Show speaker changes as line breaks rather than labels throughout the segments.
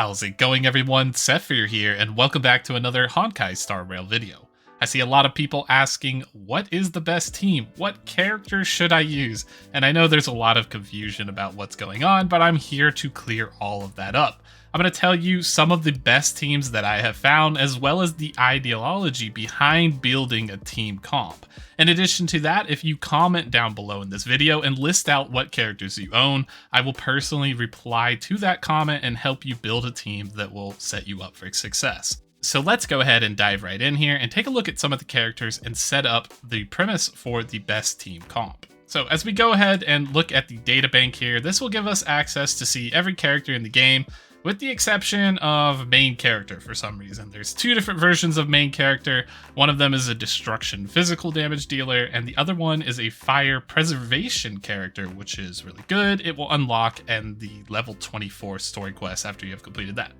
How's it going, everyone? Sethphir here, and welcome back to another Honkai Star Rail video. I see a lot of people asking, what is the best team? What character should I use? And I know there's a lot of confusion about what's going on, but I'm here to clear all of that up. I'm going to tell you some of the best teams that I have found, as well as the ideology behind building a team comp. In addition to that, if you comment down below in this video and list out what characters you own, I will personally reply to that comment and help you build a team that will set you up for success. So let's go ahead and dive right in here and take a look at some of the characters and set up the premise for the best team comp. So as we go ahead and look at the data bank here, this will give us access to see every character in the game, with the exception of main character for some reason. There's two different versions of main character. One of them is a destruction physical damage dealer, and the other one is a fire preservation character, which is really good. It will unlock in the level 24 story quest after you have completed that.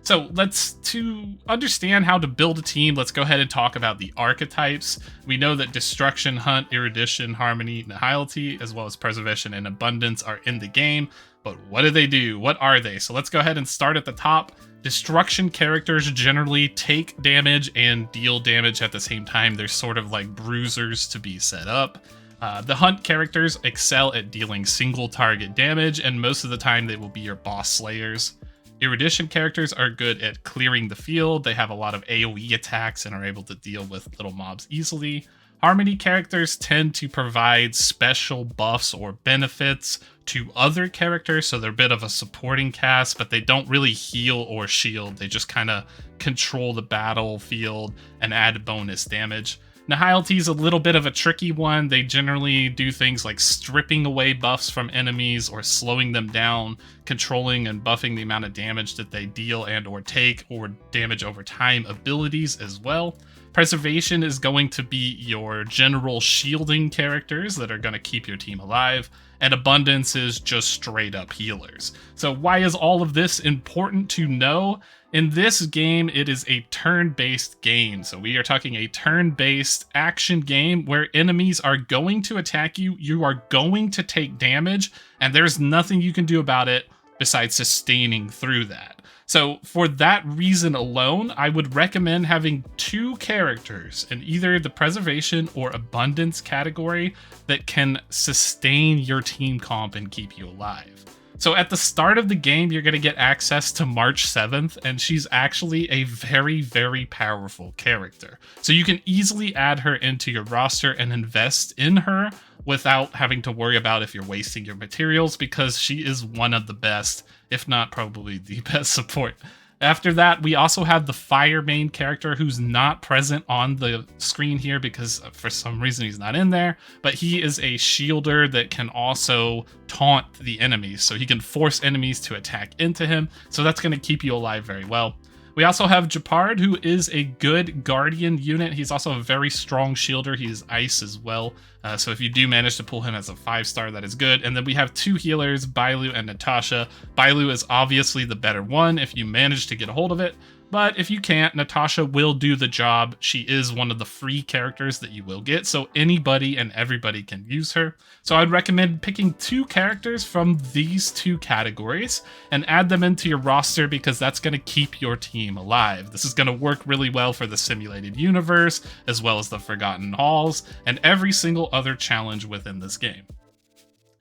So to understand how to build a team, let's go ahead and talk about the archetypes. We know that Destruction, Hunt, Erudition, Harmony, Nihility, as well as Preservation and Abundance are in the game. But what do they do? What are they? So let's go ahead and start at the top. Destruction characters generally take damage and deal damage at the same time. They're sort of like bruisers to be set up. The Hunt characters excel at dealing single target damage, and most of the time they will be your boss slayers. Erudition characters are good at clearing the field. They have a lot of AoE attacks and are able to deal with little mobs easily. Harmony characters tend to provide special buffs or benefits to other characters, so they're a bit of a supporting cast, but they don't really heal or shield. They just kind of control the battlefield and add bonus damage. Nihility is a little bit of a tricky one. They generally do things like stripping away buffs from enemies or slowing them down, controlling and buffing the amount of damage that they deal and or take, or damage over time abilities as well. Preservation is going to be your general shielding characters that are going to keep your team alive, and Abundance is just straight up healers. So why is all of this important to know? In this game, it is a turn-based game. So we are talking a turn-based action game where enemies are going to attack you, you are going to take damage, and there's nothing you can do about it besides sustaining through that. So for that reason alone, I would recommend having two characters in either the Preservation or Abundance category that can sustain your team comp and keep you alive. So at the start of the game, you're going to get access to March 7th, and she's actually a very, very powerful character. So you can easily add her into your roster and invest in her without having to worry about if you're wasting your materials, because she is one of the best, if not probably the best support. After that, we also have the Fire main character, who's not present on the screen here because for some reason he's not in there, but he is a shielder that can also taunt the enemies, so he can force enemies to attack into him, so that's going to keep you alive very well. We also have Jeopard, who is a good Guardian unit. He's also a very strong shielder. He's ice as well. So if you do manage to pull him as a 5-star, that is good. And then we have two healers, Bailu and Natasha. Bailu is obviously the better one if you manage to get a hold of it. But if you can't, Natasha will do the job. She is one of the free characters that you will get, so anybody and everybody can use her. So I'd recommend picking two characters from these two categories and add them into your roster, because that's going to keep your team alive. This is going to work really well for the simulated universe, as well as the Forgotten Halls, and every single other challenge within this game.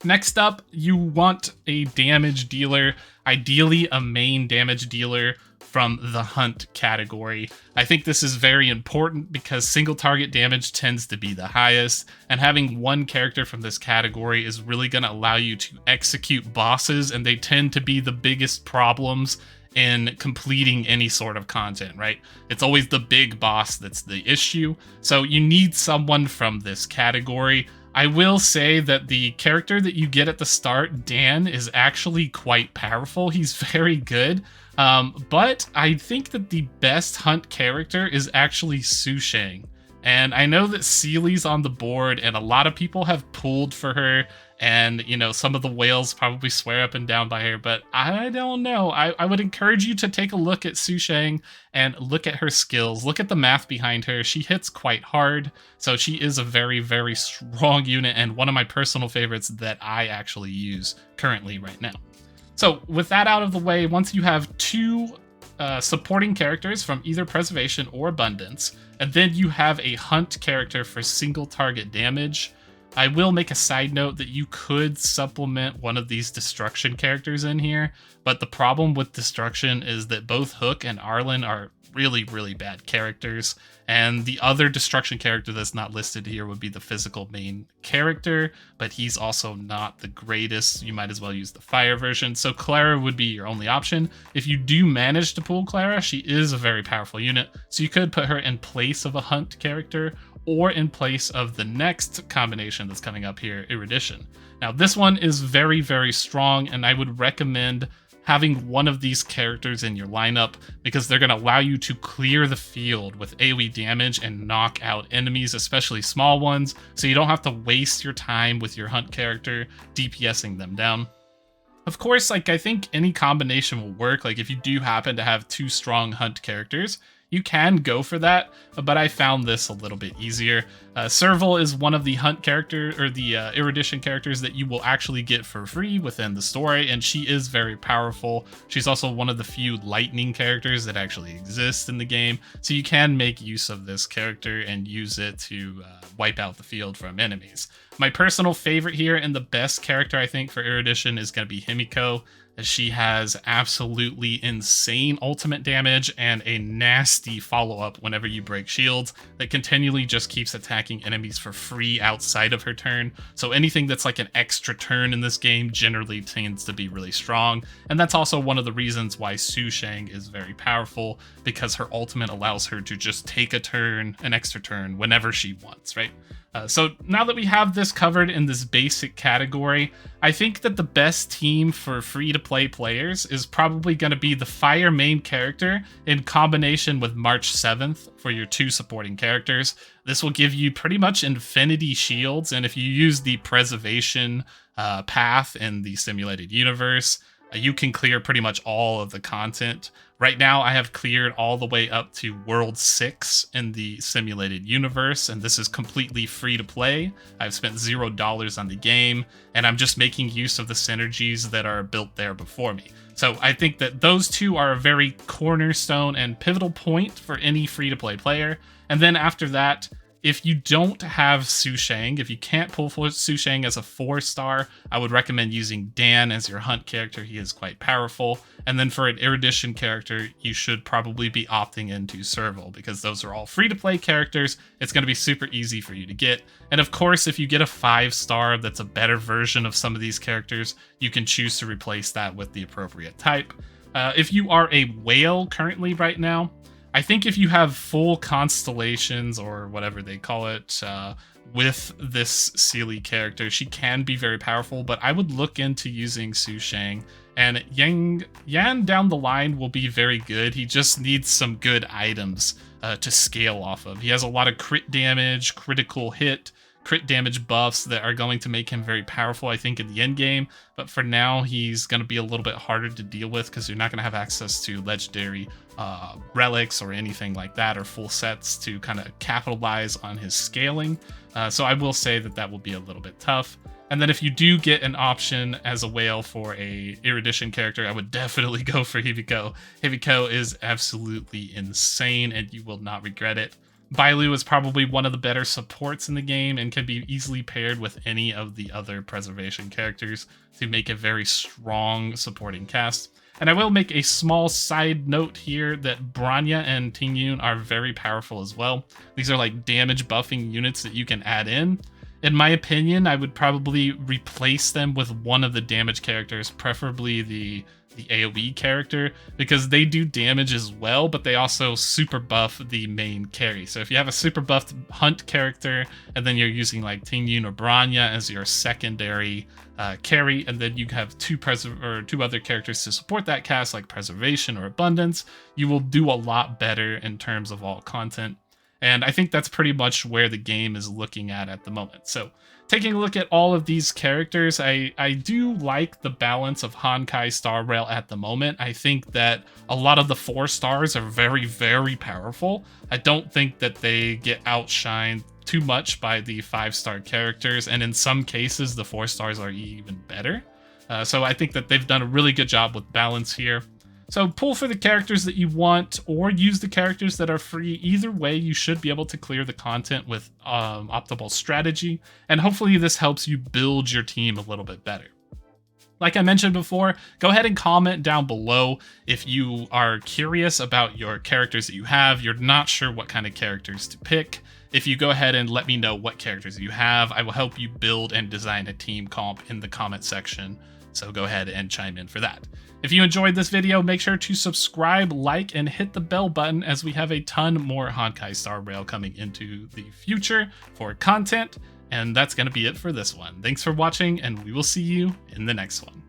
Next up, you want a damage dealer, ideally a main damage dealer from the Hunt category. I think this is very important because single target damage tends to be the highest, and having one character from this category is really going to allow you to execute bosses, and they tend to be the biggest problems in completing any sort of content, right? It's always the big boss that's the issue, so you need someone from this category. I will say that the character that you get at the start, Dan, is actually quite powerful. He's very good. But I think that the best Hunt character is actually Su Shang. And I know that Seely's on the board, and a lot of people have pulled for her, and, you know, some of the whales probably swear up and down by her, but I don't know. I would encourage you to take a look at Su Shang and look at her skills. Look at the math behind her. She hits quite hard, so she is a very, very strong unit, and one of my personal favorites that I actually use currently right now. So with that out of the way, once you have two supporting characters from either Preservation or Abundance, and then you have a Hunt character for single target damage, I will make a side note that you could supplement one of these Destruction characters in here, but the problem with Destruction is that both Hook and Arlen are really, really bad characters, and the other Destruction character that's not listed here would be the physical main character, but he's also not the greatest. You might as well use the fire version, so Clara would be your only option. If you do manage to pull Clara, she is a very powerful unit, so you could put her in place of a Hunt character, or in place of the next combination that's coming up here, Erudition. Now, this one is very, very strong, and I would recommend having one of these characters in your lineup because they're going to allow you to clear the field with AoE damage and knock out enemies, especially small ones, so you don't have to waste your time with your Hunt character DPSing them down. Of course, I think any combination will work. If you do happen to have two strong Hunt characters, you can go for that, but I found this a little bit easier. Serval is one of the Hunt character or the Erudition characters that you will actually get for free within the story, and she is very powerful. She's also one of the few lightning characters that actually exist in the game, so you can make use of this character and use it to wipe out the field from enemies. My personal favorite here and the best character I think for Erudition is going to be Himiko, as she has absolutely insane ultimate damage and a nasty follow-up whenever you break shields that continually just keeps attacking enemies for free outside of her turn. So anything that's like an extra turn in this game generally tends to be really strong, and that's also one of the reasons why Su Shang is very powerful, because her ultimate allows her to just take a turn, an extra turn, whenever she wants, right? So now that we have this covered in this basic category, I think that the best team for free-to-play players is probably going to be the Fire main character in combination with March 7th for your two supporting characters. This will give you pretty much infinity shields, and if you use the Preservation path in the simulated universe, you can clear pretty much all of the content. Right now, I have cleared all the way up to World 6 in the simulated universe, and this is completely free to play. I've spent $0 on the game, and I'm just making use of the synergies that are built there before me. So I think that those two are a very cornerstone and pivotal point for any free-to-play player. And then after that, if you don't have Su Shang, if you can't pull for Su Shang as a 4-star, I would recommend using Dan as your Hunt character. He is quite powerful. And then for an Erudition character, you should probably be opting into Serval, because those are all free-to-play characters. It's going to be super easy for you to get. And of course, if you get a 5-star that's a better version of some of these characters, you can choose to replace that with the appropriate type. If you are a whale currently right now, I think if you have full constellations, or whatever they call it, with this Seelie character, she can be very powerful, but I would look into using Su Shang. And Yan down the line will be very good. He just needs some good items to scale off of. He has a lot of crit damage, critical hit, crit damage buffs that are going to make him very powerful, I think, in the end game. But for now, he's going to be a little bit harder to deal with because you're not going to have access to legendary relics or anything like that, or full sets to kind of capitalize on his scaling. So I will say that that will be a little bit tough. And then if you do get an option as a whale for a Erudition character, I would definitely go for Himiko. Himiko is absolutely insane, and you will not regret it. Bailu is probably one of the better supports in the game and can be easily paired with any of the other Preservation characters to make a very strong supporting cast. And I will make a small side note here that Bronya and Tingyun are very powerful as well. These are like damage buffing units that you can add in. In my opinion, I would probably replace them with one of the damage characters, preferably the AoE character, because they do damage as well, but they also super buff the main carry. So if you have a super buffed Hunt character, and then you're using like Tingyun or Bronya as your secondary carry, and then you have two other characters to support that cast, like Preservation or Abundance, you will do a lot better in terms of all content. And I think that's pretty much where the game is looking at the moment. So taking a look at all of these characters, I do like the balance of Honkai Star Rail at the moment. I think that a lot of the 4 stars are very, very powerful. I don't think that they get outshined too much by the 5-star characters, and in some cases the 4 stars are even better. So I think that they've done a really good job with balance here. So pull for the characters that you want, or use the characters that are free. Either way, you should be able to clear the content with optimal strategy, and hopefully this helps you build your team a little bit better. Like I mentioned before, go ahead and comment down below if you are curious about your characters that you have, you're not sure what kind of characters to pick. If you go ahead and let me know what characters you have, I will help you build and design a team comp in the comment section. So go ahead and chime in for that. If you enjoyed this video, make sure to subscribe, like, and hit the bell button, as we have a ton more Honkai Star Rail coming into the future for content. And that's going to be it for this one. Thanks for watching, and we will see you in the next one.